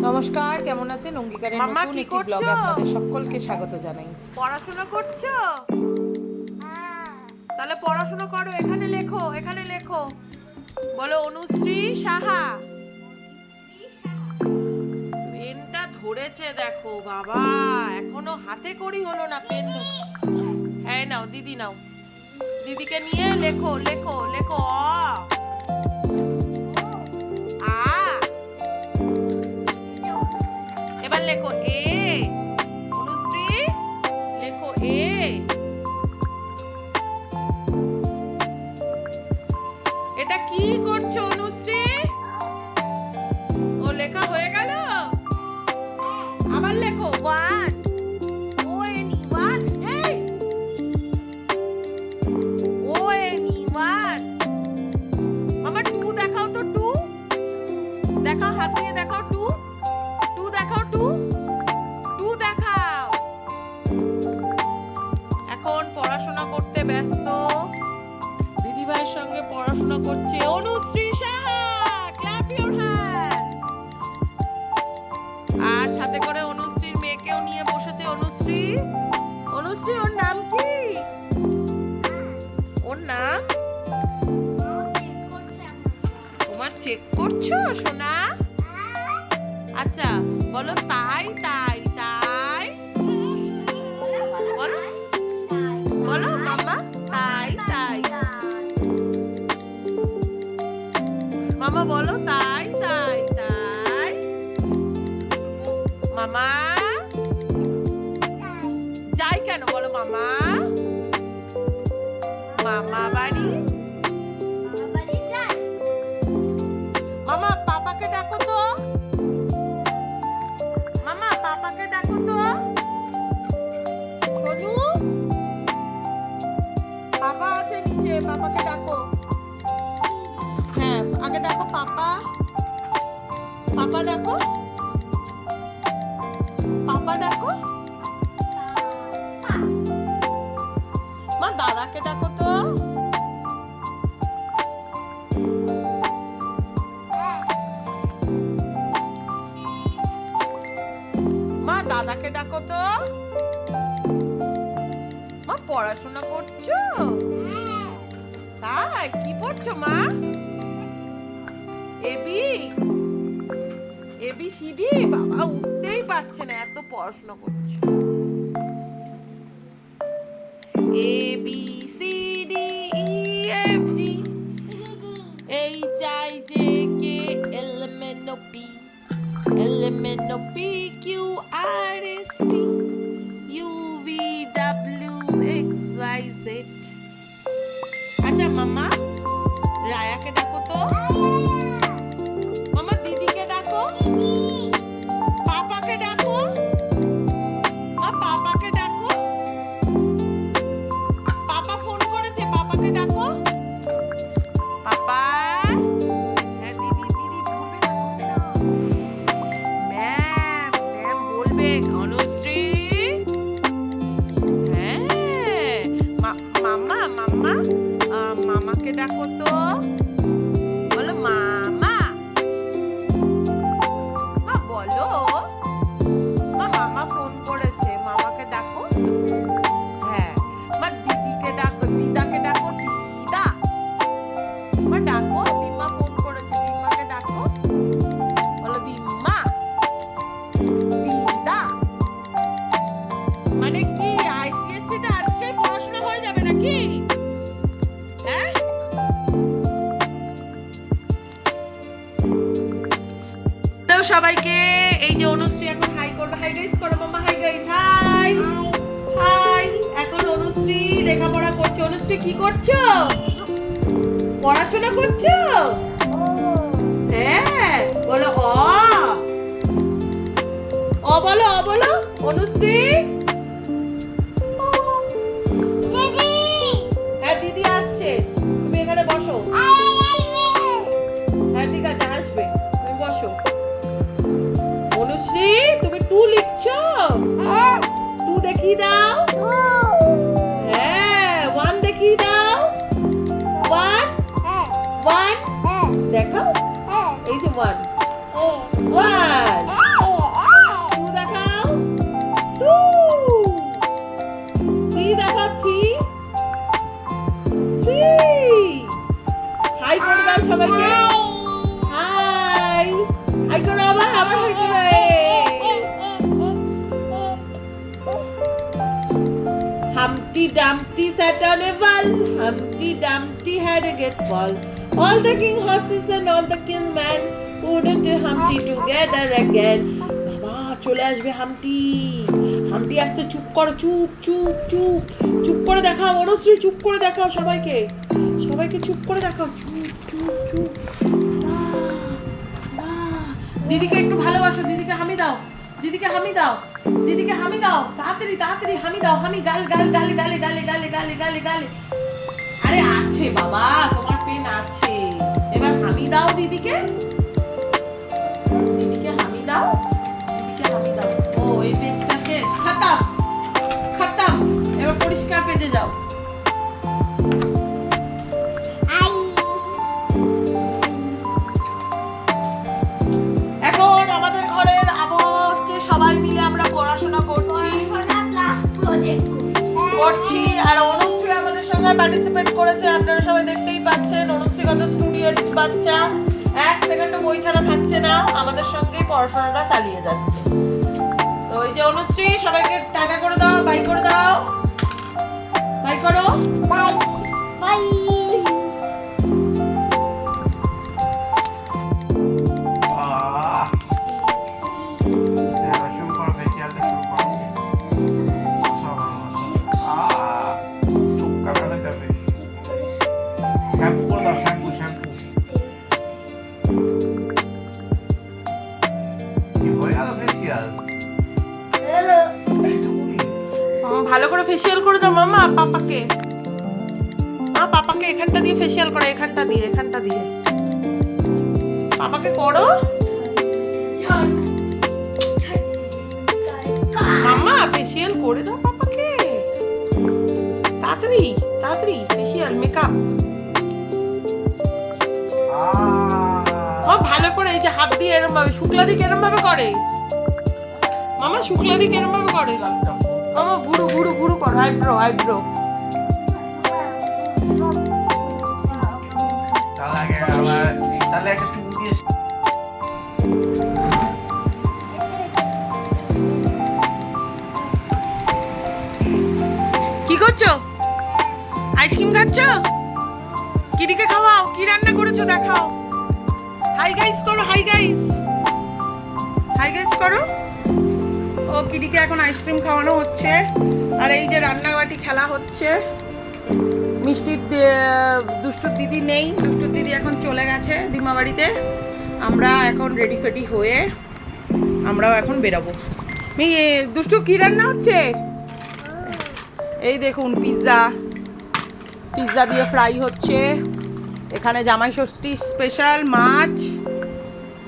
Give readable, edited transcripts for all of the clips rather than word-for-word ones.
নমস্কার, কেমন আছেন? অঙ্গীকারের মাম্মা নতুন কি একটি ব্লগে করছো? আপনাদের সকলকে স্বাগত জানাই। পড়াশোনা করছো? তাহলে পড়াশোনা করো, এখানে লেখো, এখানে লেখো। বলো অনুশ্রী সাহা। পেনটা ধরেছে দেখো বাবা, এখনো হাতে করি হলো না পেন। হ্যাঁ নাও দিদি, নাও দিদিকে নিয়ে লেখো লেখো লেখো। আ এবার লেখো এ। অনুশ্রী লেখো এ। এটা কি করছো অনুশ্রী? ও লেখা হয়ে গেল? আবার লেখো one. O N E one. এই ও এন ই ওয়ান। মামা টু দেখাও তো, টু দেখাও, হাত দিয়ে দেখাও, টু টু দেখাও, টু টু দেখাও। এখন পড়াশোনা করতে ব্যস্ত, দিদিভাইয়ের সঙ্গে পড়াশোনা করছে Anushree Saha. Clap your hands. আর সাথে করে অনুশ্রীর মেয়েকেও নিয়ে বসেছে অনুশ্রী। অনুশ্রী, ওর নাম কি? ওর নাম? তোমার চেক করছো সোনা? আচ্ছা বলো তাই তাই তাই। বলো বলো মাম্মা, তাই তাই। মামা বলো তাই তাই তাই। মামা যাই কেন বলো মামা? মামা বাড়ি। মামা পাপাকে ডাকো তো। মামা পাপাকে ডাকো তো। সোনু, পাপা আছে নিচে, পাপাকে ডাকো। হ্যাঁ আগে ডাকো পাপা। পাপা ডাকো, পাপা ডাকো। মা দাদাকে ডাকো তো। মা দাদাকে ডাকো তো। মা পড়াশোনা করছো? তাই কি পড়ছো মা? A B A B C D. বাবা উঠতেই পারছে না, এত পড়াশোনা করছে। A B C D E F G H I J K L M N O P L M N O P Q R S T U V W X Y Z. আচ্ছা মাম্মা রায়াকে ডাকো তো। মামা দিদিকে ডাকো। পাপাকে ডাকো। মা পাপাকে ডাকো। পাপা ফোন করেছে, পাপাকে ডাকো। পাপা। হ্যাঁ দিদি, দিদি ধরবে না, ধরবে না। ম্যাম, ম্যাম বলবে অনুশ্রী। হ্যাঁ মাম্মা, মাম্মা মামাকে ডাকো তো। বলো মামা। মা বলো। মা মামা ফোন করেছে, মামাকে ডাকো। হ্যাঁ মা দিদিকে ডাকো, দিদাকে ডাকো, দিদা। মা ডাকো, দিম্মা ফোন করেছে, দিম্মাকে ডাকো। বলো দিম্মা, দিদা। মানে কি আইসিএসসি টা আজকেই পড়াশোনা হয়ে যাবে নাকি? হ্যাঁ হ্যালো সবাইকে। এই যে অনুশ্রী এখন হাই করবে। হাই গাইস করো মাম্মা, হাই গাইস, হাই হাই। এখন অনুশ্রী লেখাপড়া করছে। অনুশ্রী কি করছো? পড়াশোনা করছো? হ্যাঁ বলো অ। অ বলো, অ বলো অনুশ্রী। হ্যাঁ দিদি আসছে, তুমি এখানে বসো। হ্যাঁ ঠিক আছে আসবে, তুমি বসো। অনুশ্রী তুমি টু লিখছো? টু দেখিয়ে দাও। হ্যাঁ ওয়ান দেখিয়ে দাও। ওয়ান ওয়ান দেখাও। এই যে ওয়ান ওয়ান আবার হয়েছে Humpty Dumpty sat on a wall. Humpty Dumpty had a get fall. All the king horses and all the king men couldn't Humpty together again. বাবা চলে আসবে হামটি। হামটি আসছে, চুপ করো, চুপ চুপ চুপ চুপ করে দেখাও অনুশ্রী, চুপ করে দেখাও সবাইকে, সবাইকে চুপ করে দেখাও, চুপ চুপ চুপ। দিদিকে একটু ভালোবাসো, দিদিকে হামি দাও, দিদিকে হামি দাও, দিদিকে হামি দাও, তাড়াতাড়ি তাড়াতাড়ি হামি দাও, হামি গাল গাল গালে গালে গালে গালে গালে গালে গালে। আরে আছে বাবা, তোমার পেন আছে, এবার হামি দাও দিদিকে, দিদিকে হামি দাও, দিদিকে হামি দাও। ও এই পেজটা শেষ, খতম খতম, এবার পরিষ্কার পেজে যাও। এখন আমাদের ঘরের আবহাওয়া হচ্ছে সবাই মিলে আমরা পড়াশোনা করছি আর অনুশ্রী আমাদের সঙ্গে পার্টিসিপেট করেছে, আপনারা সবাই দেখতেই পাচ্ছেন। অনুশ্রী কত স্টুডেন্টস বাচ্চা, এক সেকেন্ডও বই ছাড়া থাকছে না, আমাদের সঙ্গেই পড়াশোনাটা চালিয়ে যাচ্ছে। তো এই যে অনুশ্রী, সবাইকে টাটা করে দাও, বাই করে দাও, বাই করো, বাই বাই। ভালো করে ফেসিয়াল করে দাও মামা পাপাকে, পাপাকে এখানটা দিয়ে ফেসিয়াল করো, এখানটা দিয়ে, এখানটা দিয়ে পাপাকে করো। মামা ফেসিয়াল করে দাও পাপাকে, তাড়াতাড়ি তাড়াতাড়ি ফেসিয়াল মেকআপ। ভালো করে এই যে হাত দিয়ে এরম ভাবে, শুক্লা দিকে এরম ভাবে করে মামা, শুক্লা দিকে এরম ভাবে করে মামা, বুড়ো বুড়ো বুড়ো করো, আইব্রো আইব্রো। কি করছো? আইসক্রিম খাচ্ছ? কিডিকে খাওয়াও, কি রান্না করেছো দেখাও। হাই গাইস করো, হাই গাইস, হাই গাইস করো। ও কিডিকে এখন আইসক্রিম খাওয়ানো হচ্ছে, আর এই যে রান্নাবাটি খেলা হচ্ছে। মিষ্টির দুষ্টুর দিদি নেই, দুষ্টুর দিদি এখন চলে গেছে দিমা বাড়িতে। আমরা এখন রেডি ফেডি হয়ে আমরাও এখন বেরাবো। দুষ্টু কি রান্না হচ্ছে? এই দেখুন পিৎজা, পিৎজা দিয়ে ফ্রাই হচ্ছে। এখানে জামাই ষষ্ঠী স্পেশাল মাছ,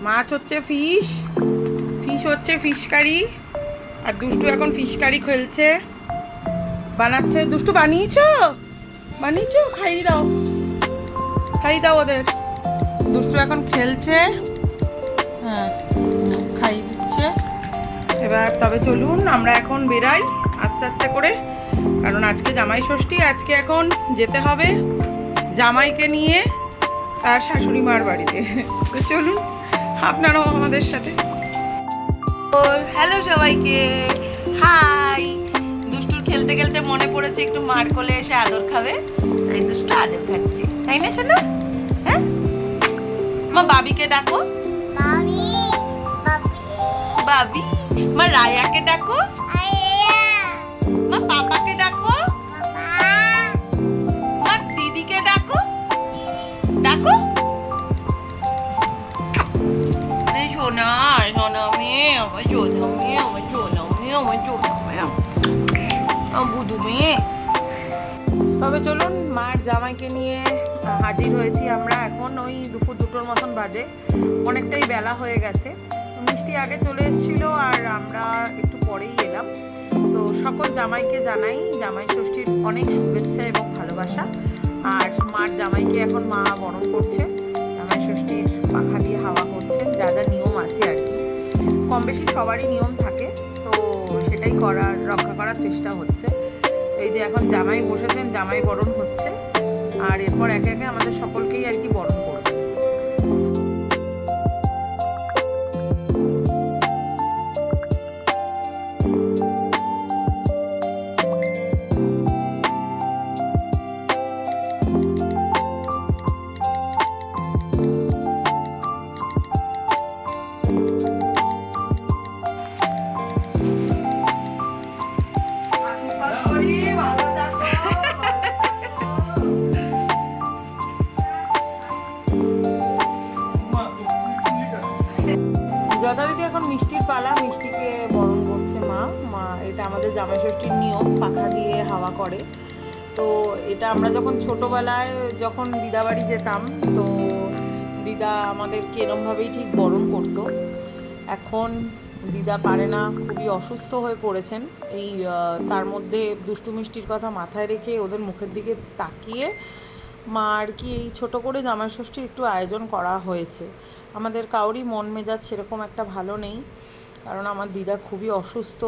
মাছ হচ্ছে ফিশ, ফিশ হচ্ছে ফিশ কারি। আর দুষ্টু এখন ফিশ কারি খেলছে, বানাচ্ছে। দুষ্টু বানিয়েছো? বানিয়েছো? খাইয়ে দাও, খাইয়ে দাও ওদের। দুষ্টু এখন খেলছে, হ্যাঁ খাইয়ে দিচ্ছে। এবার তবে চলুন আমরা এখন বেরাই আস্তে আস্তে করে, কারণ আজকে জামাই ষষ্ঠী। আজকে এখন যেতে হবে জামাইকে নিয়ে তার শাশুড়ি মার বাড়িতে। তো চলুন আপনারাও আমাদের সাথে। হ্যালো সবাইকে, হাই। দুষ্টুর খেলতে খেলতে মনে পড়েছে একটু মার কোলে এসে আদর খাবে, তাই দুষ্টু আদর খাচ্ছে, তাই না শোনা? হ্যাঁ মা, বাবিকে ডাকো, বাবি। মা রায়াকে ডাকো, মা পাপাকে ডাকো, মা দিদিকে ডাকো, ডাকো। সোনা সোনা মেয়ে, আমার সোনা মেয়ে, আমার সোনা মেয়ে, আমার সোনা মেয়ে, আমার বুধু মেয়ে। তবে চলুন মার জামাইকে নিয়ে হাজির হয়েছি আমরা। এখন ওই দুপুর 2টোর মতন বাজে, অনেকটাই বেলা হয়ে গেছে। মিষ্টি আগে চলে এসেছিলো আর আমরা একটু পরেই এলাম। তো সকল জামাইকে জানাই জামাই ষষ্ঠীর অনেক শুভেচ্ছা এবং ভালোবাসা। আর মার জামাইকে এখন মা বরণ করছে, জামাই ষষ্ঠীর পাখা দিয়ে হাওয়া করছেন, যা যা নিয়ম আছে আর কি। কম বেশি সবারই নিয়ম থাকে, তো সেটাই রক্ষা করার চেষ্টা হচ্ছে। এই যে এখন জামাই বসেছেন, জামাই বরণ হচ্ছে, আর এরপর একে একে আমাদের সকলকেই আর কি বরণ করবে। মিষ্টির পালা, মিষ্টিকে বরণ করছে মা। এটা আমাদের জামাই ষষ্ঠীর নিয়ম, পাখা দিয়ে হাওয়া করে। তো এটা আমরা যখন ছোটোবেলায় যখন দিদাবাড়ি যেতাম, তো দিদা আমাদেরকে এরমভাবেই ঠিক বরণ করতো। এখন দিদা পারে না, খুবই অসুস্থ হয়ে পড়েছেন। এই তার মধ্যে দুষ্টু মিষ্টির কথা মাথায় রেখে ওদের মুখের দিকে তাকিয়ে মা আর কি এই ছোটো করে জামাই ষষ্ঠীর একটু আয়োজন করা হয়েছে। আমাদের কাউরই মন মেজাজ সেরকম একটা ভালো নেই, কারণ আমার দিদা খুবই অসুস্থ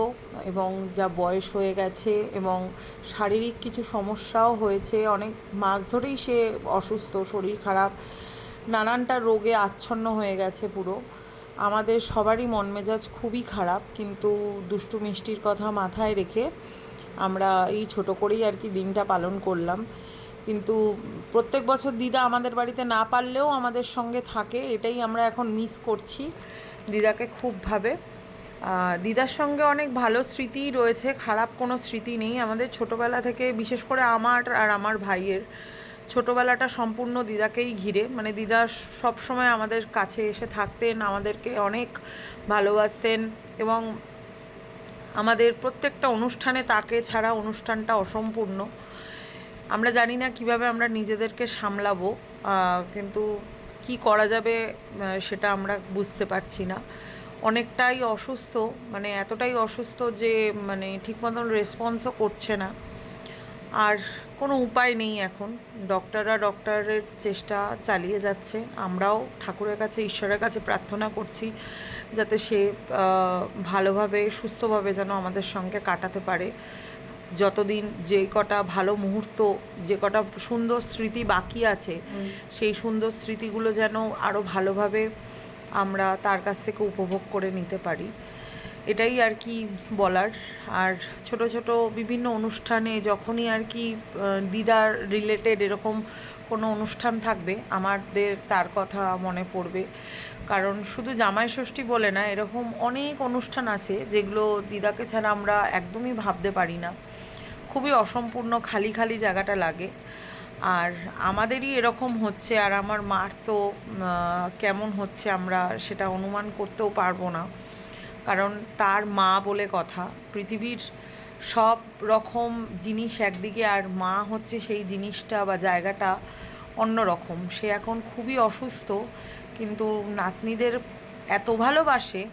এবং যা বয়স হয়ে গেছে এবং শারীরিক কিছু সমস্যাও হয়েছে। অনেক মাস ধরেই সে অসুস্থ, শরীর খারাপ, নানানটা রোগে আচ্ছন্ন হয়ে গেছে পুরো। আমাদের সবারই মন মেজাজ খুবই খারাপ, কিন্তু দুষ্টু মিষ্টির কথা মাথায় রেখে আমরা এই ছোটো করেই আর কি দিনটা পালন করলাম। কিন্তু প্রত্যেক বছর দিদা আমাদের বাড়িতে না পারলেও আমাদের সঙ্গে থাকে, এটাই আমরা এখন মিস করছি দিদাকে খুবভাবে। দিদার সঙ্গে অনেক ভালো স্মৃতি রয়েছে, খারাপ কোনো স্মৃতি নেই। আমাদের ছোটোবেলা থেকে, বিশেষ করে আমার আর আমার ভাইয়ের ছোটোবেলাটা সম্পূর্ণ দিদাকেই ঘিরে। মানে দিদা সবসময় আমাদের কাছে এসে থাকতেন, আমাদেরকে অনেক ভালোবাসতেন এবং আমাদের প্রত্যেকটা অনুষ্ঠানে তাকে ছাড়া অনুষ্ঠানটা অসম্পূর্ণ। আমরা জানি না কিভাবে আমরা নিজেদেরকে সামলাবো, কিন্তু কি করা যাবে সেটা আমরা বুঝতে পারছি না। অনেকটাই অসুস্থ, মানে এতটাই অসুস্থ যে মানে ঠিক মতন রেসপন্সও করছে না। আর কোনো উপায় নেই এখন, ডক্টরের চেষ্টা চালিয়ে যাচ্ছে। আমরাও ঠাকুরের কাছে, ঈশ্বরের কাছে প্রার্থনা করছি যাতে সে ভালোভাবে, সুস্থভাবে যেন আমাদের সঙ্গে কাটাতে পারে যতদিন। যে কটা ভালো মুহূর্ত, যে কটা সুন্দর স্মৃতি বাকি আছে, সেই সুন্দর স্মৃতিগুলো যেন আরও ভালোভাবে আমরা তার কাছ থেকে উপভোগ করে নিতে পারি, এটাই আর কি বলার। আর ছোট ছোট বিভিন্ন অনুষ্ঠানে যখনই আর কি দিদার রিলেটেড এরকম কোনো অনুষ্ঠান থাকবে, আমাদের তার কথা মনে পড়বে। কারণ শুধু জামাই ষষ্ঠী বলে না, এরকম অনেক অনুষ্ঠান আছে যেগুলো দিদাকে ছাড়া আমরা একদমই ভাবতে পারি না। খুবই অসম্পূর্ণ, খালি খালি জায়গাটা লাগে। আর আমাদেরই এরকম হচ্ছে, আর আমার মার তো কেমন হচ্ছে আমরা সেটা অনুমান করতেও পারবো না। কারণ তার মা বলে কথা, পৃথিবীর সব রকম জিনিস একদিকে, আর মা হচ্ছে সেই জিনিসটা বা জায়গাটা অন্য রকম। সে এখন খুবই অসুস্থ, কিন্তু নাতনিদের এত ভালোবাসে,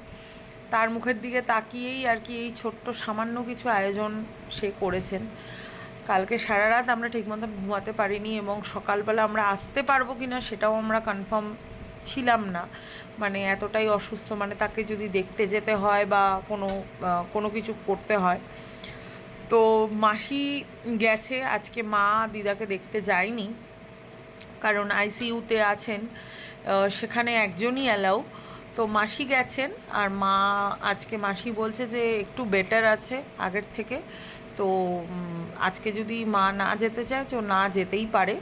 তার মুখের দিকে তাকিয়েই আর কি এই ছোট্ট সামান্য কিছু আয়োজন সে করেছেন। কালকে সারা রাত আমরা ঠিক মতন ঘুমাতে পারিনি এবং সকালবেলা আমরা আসতে পারবো কি না সেটাও আমরা কনফার্ম ছিলাম না। মানে এতটাই অসুস্থ, মানে তাকে যদি দেখতে যেতে হয় বা কোনো কিছু করতে হয়। তো মাসি গেছে আজকে, মা দিদাকে দেখতে যায়নি কারণ আইসিইউতে আছেন, সেখানে একজনই অ্যালাউ। তো মাসি গেছেন, আর মা আজকে, মাসি বলছে যে একটু বেটার আছে আগের থেকে। তো আজকে যদি মা না যেতে চায় তো না যেতেই পারে,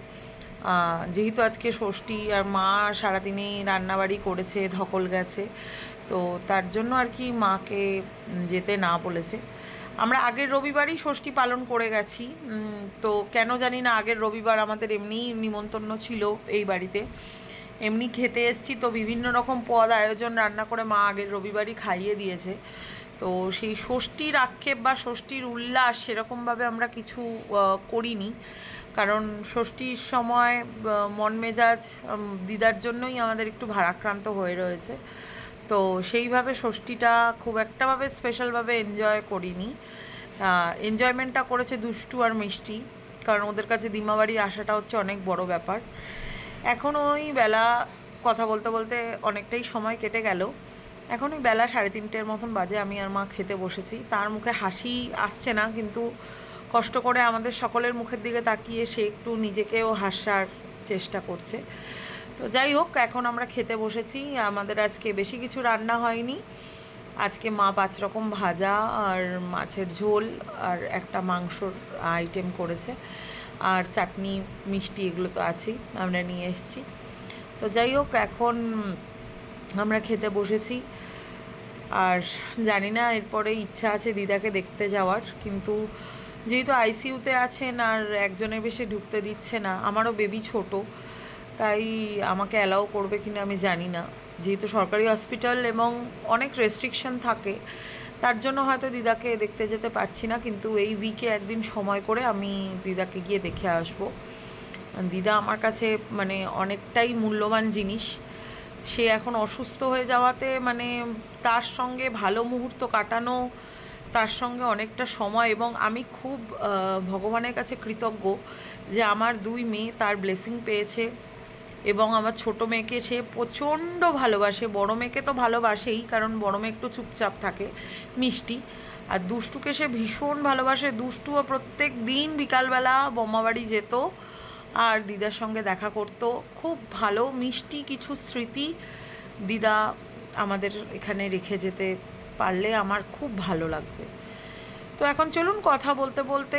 যেহেতু আজকে ষষ্ঠী আর মা সারাদিনেই রান্নাবাড়ি করেছে, ধকল গেছে, তো তার জন্য আর কি মাকে যেতে না বলেছে। আমরা আগের রবিবারই ষষ্ঠী পালন করে গেছি। তো কেন জানি না আগের রবিবার আমাদের এমনিই নিমন্ত্রণ ছিল এই বাড়িতে, এমনি খেতে এসছি, তো বিভিন্ন রকম পদ আয়োজন রান্না করে মা আগের রবিবারই খাইয়ে দিয়েছে। তো সেই ষষ্ঠীর আক্ষেপ বা ষষ্ঠীর উল্লাস সেরকমভাবে আমরা কিছু করিনি, কারণ ষষ্ঠীর সময় মন মেজাজ দিদার জন্যই আমাদের একটু ভারাক্রান্ত হয়ে রয়েছে। তো সেইভাবে ষষ্ঠীটা খুব একটাভাবে স্পেশালভাবে এনজয় করিনি। এনজয়মেন্টটা করেছে দুষ্টু আর মিষ্টি, কারণ ওদের কাছে দিমাবাড়ি আসাটা হচ্ছে অনেক বড় ব্যাপার। এখন ওই বেলা, কথা বলতে বলতে অনেকটাই সময় কেটে গেল, এখন ওই বেলা 3:30 মতন বাজে, আমি আর মা খেতে বসেছি। তার মুখে হাসি আসছে না, কিন্তু কষ্ট করে আমাদের সকলের মুখের দিকে তাকিয়ে সে একটু নিজেকেও হাসার চেষ্টা করছে। তো যাই হোক, এখন আমরা খেতে বসেছি। আমাদের আজকে বেশি কিছু রান্না হয়নি, আজকে মা 5 রকম ভাজা আর মাছের ঝোল আর একটা মাংসর আইটেম করেছে, আর চাটনি মিষ্টি এগুলো তো আছেই, আমরা নিয়ে এসেছি। তো যাই হোক, এখন আমরা খেতে বসেছি। আর জানি না, এরপরে ইচ্ছা আছে দিদাকে দেখতে যাওয়ার, কিন্তু যেহেতু আইসিইউতে আছেন আর একজনের বেশি ঢুকতে দিচ্ছে না, আমারও বেবি ছোট, তাই আমাকে অ্যালাউ করবে কিনা আমি জানি না। যেহেতু সরকারি হসপিটাল এবং অনেক রেস্ট্রিকশন থাকে, তার জন্য হয়তো দিদাকে দেখতে যেতে পারছি না, কিন্তু এই উইকে একদিন সময় করে আমি দিদাকে গিয়ে দেখে আসব। দিদা আমার কাছে মানে অনেকটাই মূল্যবান জিনিস। সে এখন অসুস্থ হয়ে যাওয়াতে মানে তার সঙ্গে ভালো মুহূর্ত কাটানো, তার সঙ্গে অনেকটা সময়, এবং আমি খুব ভগবানের কাছে কৃতজ্ঞ যে আমার 2 মেয়ে তার ব্লেসিং পেয়েছে, এবং আমার ছোট মেয়েকে সে প্রচণ্ড ভালোবাসে। বড় মেয়েকে তো ভালোবাসেই, কারণ বড় মেয়ে একটু চুপচাপ থাকে, মিষ্টি, আর দুষ্টুকে সে ভীষণ ভালোবাসে। দুষ্টুও প্রত্যেক দিন বিকালবেলা বোম্মাবাড়ি যেত আর দিদার সঙ্গে দেখা করতো। খুব ভালো মিষ্টি কিছু স্মৃতি দিদা আমাদের এখানে রেখে যেতে পারলে আমার খুব ভালো লাগবে। তো এখন চলুন কথা বলতে বলতে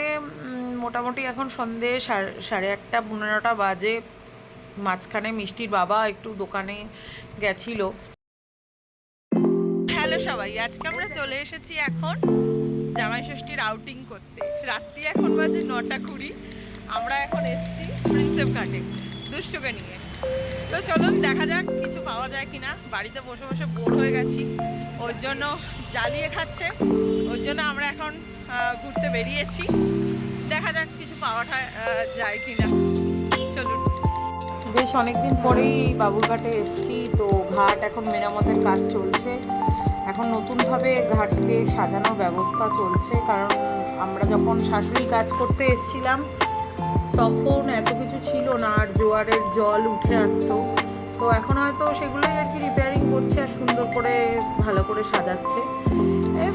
মোটামুটি এখন সন্ধে 8:30 15টা বাজে। মাঝখানে মিষ্টির বাবা একটু দোকানে গেছিল। হ্যালো সবাই, আজকে আমরা চলে এসেছি এখন জামাই ষষ্ঠীর আউটিং করতে। রাত্রি এখন বাজে 9:20। আমরা এখন এসেছি প্রিন্সেপ ঘাটে দুষ্টুকে নিয়ে। তো চলুন দেখা যাক কিছু পাওয়া যায় কিনা। বাড়িতে বসে বসে বোর হয়ে গেছি, ওর জন্য জ্বালিয়ে খাচ্ছে, ওর জন্য আমরা এখন ঘুরতে বেরিয়েছি। দেখা যাক কিছু পাওয়া যায় কিনা। চলুন। বেশ অনেকদিন পরেই বাবুরঘাটে এসেছি। তো ঘাট এখন মেরামতের কাজ চলছে, এখন নতুনভাবে ঘাটকে সাজানোর ব্যবস্থা চলছে। কারণ আমরা যখন শাশুড়ি কাজ করতে এসেছিলাম তখন এত কিছু ছিল না, আর জোয়ারের জল উঠে আসতো। তো এখন হয়তো সেগুলোই আর কি রিপেয়ারিং করছে আর সুন্দর করে ভালো করে সাজাচ্ছে।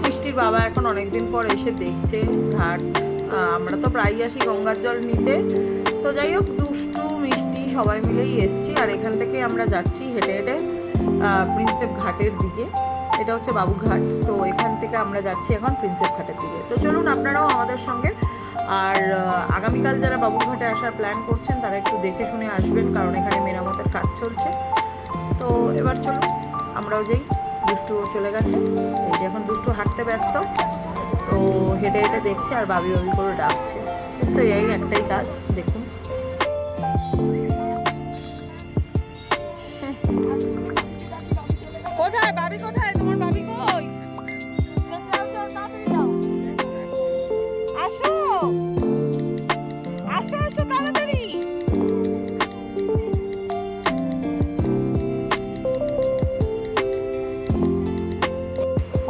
মিষ্টির বাবা এখন অনেকদিন পর এসে দেখছে ঘাট। আমরা তো প্রায়ই আসি গঙ্গার জল নিতে। তো যাই হোক, দুষ্টু মিষ্টি সবাই মিলেই এসছি, আর এখান থেকে আমরা যাচ্ছি হেঁটে হেঁটে প্রিন্সেপ ঘাটের দিকে। এটা হচ্ছে বাবুঘাট, তো এখান থেকে আমরা যাচ্ছি এখন প্রিন্সেপ ঘাটের দিকে। তো চলুন আপনারাও আমাদের সঙ্গে। আর আগামীকাল যারা বাবুঘাটে আসার প্ল্যান করছেন তারা একটু দেখে শুনে আসবেন, কারণ এখানে মেরামতের কাজ চলছে। তো এবার চলুন আমরাও যাই। দুষ্টুও চলে গেছে, এই যে এখন দুষ্টু হাঁটতে ব্যস্ত। তো হেঁটে হেঁটে দেখছে আর বাবি বাবি করে ডাকছে। তো এই একটাই কাজ, দেখুন। কোথায় বাবি, কোথায় তোমার বাবি? কই আসো আসো আসো তাড়াতাড়ি।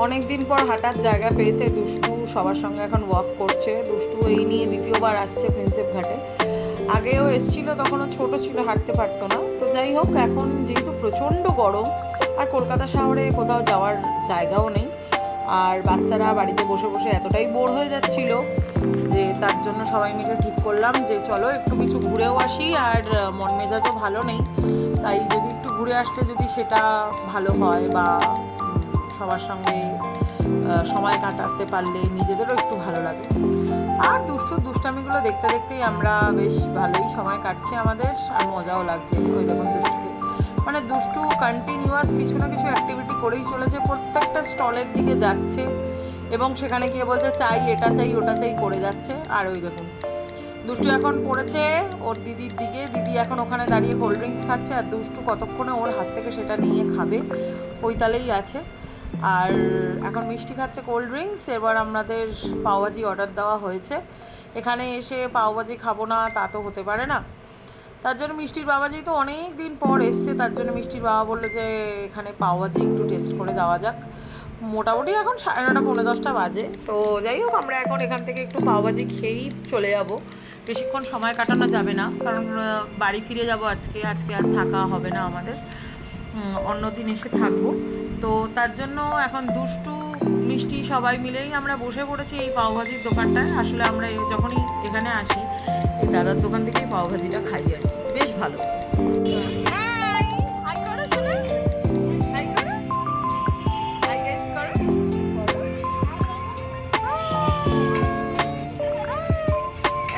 অনেকদিন পর হাঁটার জায়গা পেয়েছে দুষ্টু, সবার সঙ্গে এখন ওয়াক করছে। দুষ্টু এই নিয়ে দ্বিতীয়বার আসছে প্রিন্সেপ ঘাটে। আগেও এসেছিল, তখনও ছোট ছিল, হাঁটতে পারতো না। তো যাই হোক, এখন যেহেতু প্রচণ্ড গরম আর কলকাতা শহরে কোথাও যাওয়ার জায়গাও নেই, আর বাচ্চারা বাড়িতে বসে বসে এতটাই বোর হয়ে যাচ্ছিল যে তার জন্য সবাই মিলে ঠিক করলাম যে চলো একটু কিছু ঘুরেও আসি। আর মন মেজাজও ভালো নেই, তাই যদি একটু ঘুরে আসলে যদি সেটা ভালো হয়, বা সবার সঙ্গে সময় কাটাতে পারলে নিজেদেরও একটু ভালো লাগে। আর দুষ্টামিগুলো দেখতে দেখতেই আমরা বেশ ভালোই সময় কাটছে আমাদের, আর মজাও লাগছে। ওই দেখুন দুষ্টুকে, মানে দুষ্টু কন্টিনিউয়াস কিছু না কিছু অ্যাক্টিভিটি করেই চলেছে, প্রত্যেকটা স্টলের দিকে যাচ্ছে এবং সেখানে গিয়ে বলছে চাই, এটা চাই, ওটা চাই করে যাচ্ছে। আর ওই দেখুন দুষ্টু এখন পড়েছে ওর দিদির দিকে, দিদি এখন ওখানে দাঁড়িয়ে কোল্ড ড্রিঙ্কস খাচ্ছে, আর দুষ্টু কতক্ষণে ওর হাত থেকে সেটা নিয়ে খাবে ওই তালেই আছে। আর এখন মিষ্টি খাচ্ছে কোল্ড ড্রিঙ্কস। এবার আমাদের পাওভাজি অর্ডার দেওয়া হয়েছে। এখানে এসে পাওভাজি খাবো না তা তো হতে পারে না, তার জন্য মিষ্টির বাবা যেহেতু অনেক দিন পর এসছে, তার জন্য মিষ্টির বাবা বললো যে এখানে পাওভাজি একটু টেস্ট করে দেওয়া যাক। মোটামুটি এখন 9:30 পৌনে 10টা বাজে। তো যাই হোক, আমরা এখন এখান থেকে একটু পাওভাজি খেয়েই চলে যাব। বেশিক্ষণ সময় কাটানো যাবে না, কারণ বাড়ি ফিরে যাব আজকে আর থাকা হবে না আমাদের, অন্য দিন এসে থাকবো। তো তার জন্য এখন দুষ্টু মিষ্টি সবাই মিলেই আমরা বসে পড়েছি এই পাওভাজির দোকানটায়। আসলে আমরা যখনই এখানে আসি এই দাদার দোকান থেকেই পাওভাজিটা খাই আর কি, বেশ ভালো।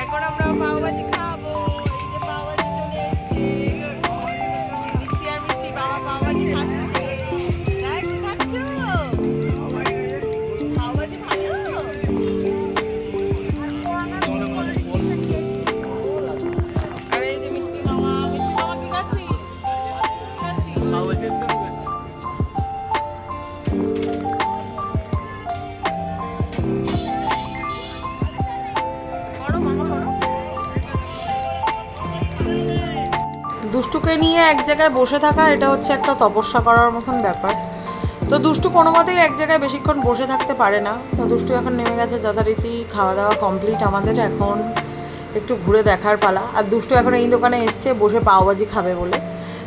এখন আমরা পাওভাজি খাবো। এই যে পাওভাজি চলে এসেছে, মিষ্টি আর মিষ্টি বাবা পাওভাজি খাচ্ছে। কি খাচ্ছ? পাওভাজি ভালো? আর এই যে মিষ্টি মামা কি খাচ্ছিস? দুষ্টুকে নিয়ে এক জায়গায় বসে থাকা এটা হচ্ছে একটা তপস্যা করার মতন ব্যাপার। তো দুষ্টু কোনো মতেই এক জায়গায় বেশিক্ষণ বসে থাকতে পারে না। তো দুষ্টু এখন নেমে গেছে যথারীতি, খাওয়া দাওয়া কমপ্লিট আমাদের, এখন একটু ঘুরে দেখার পালা। আর দুষ্টু এখন এই দোকানে এসছে বসে পাওভাজি খাবে বলে।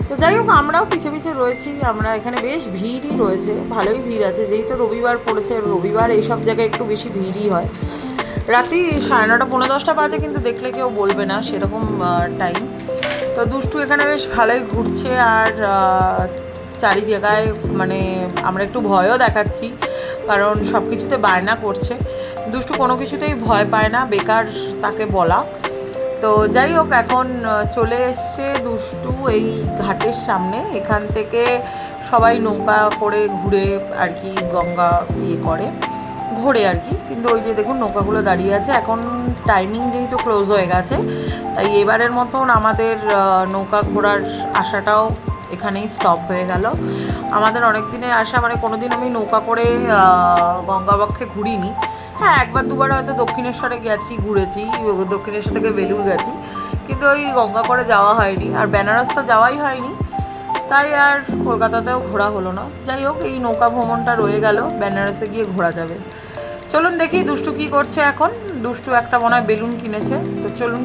তো যাই হোক, আমরাও পিছে পিছে রয়েছি। আমরা এখানে বেশ ভিড়ই রয়েছে, ভালোই ভিড় আছে, যেহেতু রবিবার পড়েছে। রবিবার এইসব জায়গায় একটু বেশি ভিড়ই হয়। রাতি 9:30 পৌনে 10টা বাজে, কিন্তু দেখলে কেউ বলবে না সেরকম টাইম। তো দুষ্টু এখানে বেশ ভালোই ঘুরছে। আর চারি জায়গায় মানে আমরা একটু ভয়ও দেখাচ্ছি, কারণ সব কিছুতে বায়না করছে। দুষ্টু কোনো কিছুতেই ভয় পায় না, বেকার তাকে বলা। তো যাই হোক, এখন চলে এসছে দুষ্টু এই ঘাটের সামনে। এখান থেকে সবাই নৌকা করে ঘুরে আর কি গঙ্গা করে ঘোরে আর কি। কিন্তু ওই যে দেখুন নৌকাগুলো দাঁড়িয়ে আছে। এখন টাইমিং যেহেতু ক্লোজ হয়ে গেছে, তাই এবারের মতন আমাদের নৌকা ঘোরার আশাটাও এখানেই স্টপ হয়ে গেল। আমাদের অনেক দিনের আশা, মানে কোনো দিন আমি নৌকা করে গঙ্গাবক্ষে ঘুরিনি। হ্যাঁ, একবার দুবার হয়তো দক্ষিণেশ্বরে গেছি, ঘুরেছি, দক্ষিণেশ্বর থেকে বেলুড় গেছি, কিন্তু ওই গঙ্গা করে যাওয়া হয়নি। আর বেনারস তো যাওয়াই হয়নি, তাই আর কলকাতাতেও ঘোরা হলো না। যাই হোক, এই নৌকা ভ্রমণটা রয়ে গেল, বেনারসে গিয়ে ঘোরা যাবে। চলুন দেখি দুষ্টু কি করছে এখন। দুষ্টু একটা মনে হয় বেলুন কিনেছে, তো চলুন।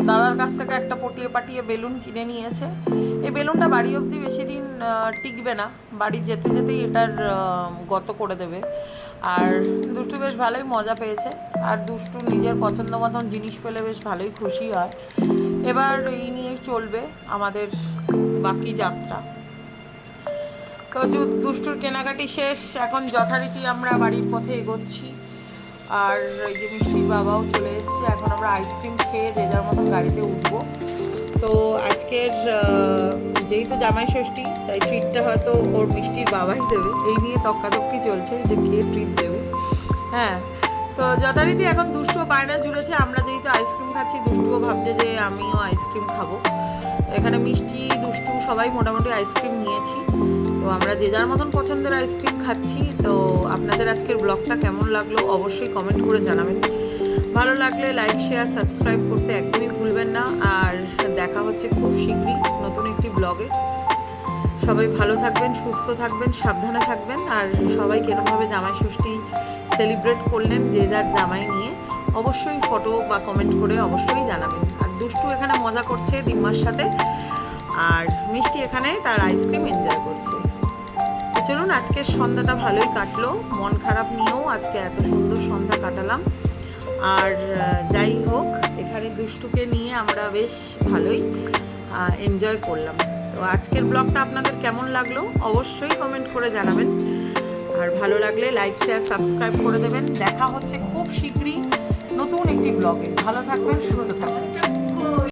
দাদার কাছ থেকে একটা পটিয়ে পাটিয়ে বেলুন কিনে নিয়েছে। এই বেলুনটা বাড়ি অবধি বেশি দিন টিকবে না, বাড়ি যেতে যেতেই এটার গত করে দেবে। আর দুষ্টু বেশ ভালোই মজা পেয়েছে। আর দুষ্টু নিজের পছন্দ মতন জিনিস পেলে বেশ ভালোই খুশি হয়। এবার এই নিয়ে চলবে আমাদের বাকি যাত্রা। তো দুষ্টুর কেনাকাটি শেষ, এখন যথারীতি আমরা বাড়ির পথে এগোচ্ছি। আর এই যে মিষ্টির বাবাও চলে এসছে। এখন আমরা আইসক্রিম খেয়ে যে যার মতন গাড়িতে উঠবো। তো আজকের যেহেতু জামাই ষষ্ঠী, তাই ট্রিটটা হয়তো ওর মিষ্টির বাবাই দেবে। এই নিয়ে তক্কাতক্কি চলছে যে কে ট্রিট দেবে। হ্যাঁ, তো যথারীতি এখন দুষ্টুও বায়না জুড়েছে। আমরা যেহেতু আইসক্রিম খাচ্ছি, দুষ্টুও ভাবছে যে আমিও আইসক্রিম খাবো। এখানে মিষ্টি, দুষ্টু সবাই মোটামুটি আইসক্রিম নিয়েছি। তো আমরা যে যার মতন পছন্দের আইসক্রিম খাচ্ছি। তো আপনাদের আজকের ব্লগটা কেমন লাগলো অবশ্যই কমেন্ট করে জানাবেন। ভালো লাগলে লাইক, শেয়ার, সাবস্ক্রাইব করতে একদমই ভুলবেন না। আর দেখা হচ্ছে খুব শীঘ্রই নতুন একটি ব্লগে। সবাই ভালো থাকবেন, সুস্থ থাকবেন, সাবধানে থাকবেন। আর সবাই কিরমভাবে জামাই ষষ্ঠী সেলিব্রেট করলেন যে যার জামাই নিয়ে, অবশ্যই ফটো বা কমেন্ট করে অবশ্যই জানাবেন। আর দুষ্টু এখানে মজা করছে দিম্মার সাথে, আর মিষ্টি এখানে তার আইসক্রিম এনজয় করছে। চলুন, আজকের সন্ধ্যাটা ভালোই কাটলো, মন খারাপ নিয়েও আজকে এত সুন্দর সন্ধ্যা কাটালাম। আর যাই হোক, এখানে দুষ্টুকে নিয়ে আমরা বেশ ভালোই এনজয় করলাম। তো আজকের ব্লগটা আপনাদের কেমন লাগলো অবশ্যই কমেন্ট করে জানাবেন। আর ভালো লাগলে লাইক, শেয়ার, সাবস্ক্রাইব করে দেবেন। দেখা হচ্ছে খুব শীঘ্রই নতুন একটি ব্লগে। ভালো থাকবেন, সুস্থ থাকবেন।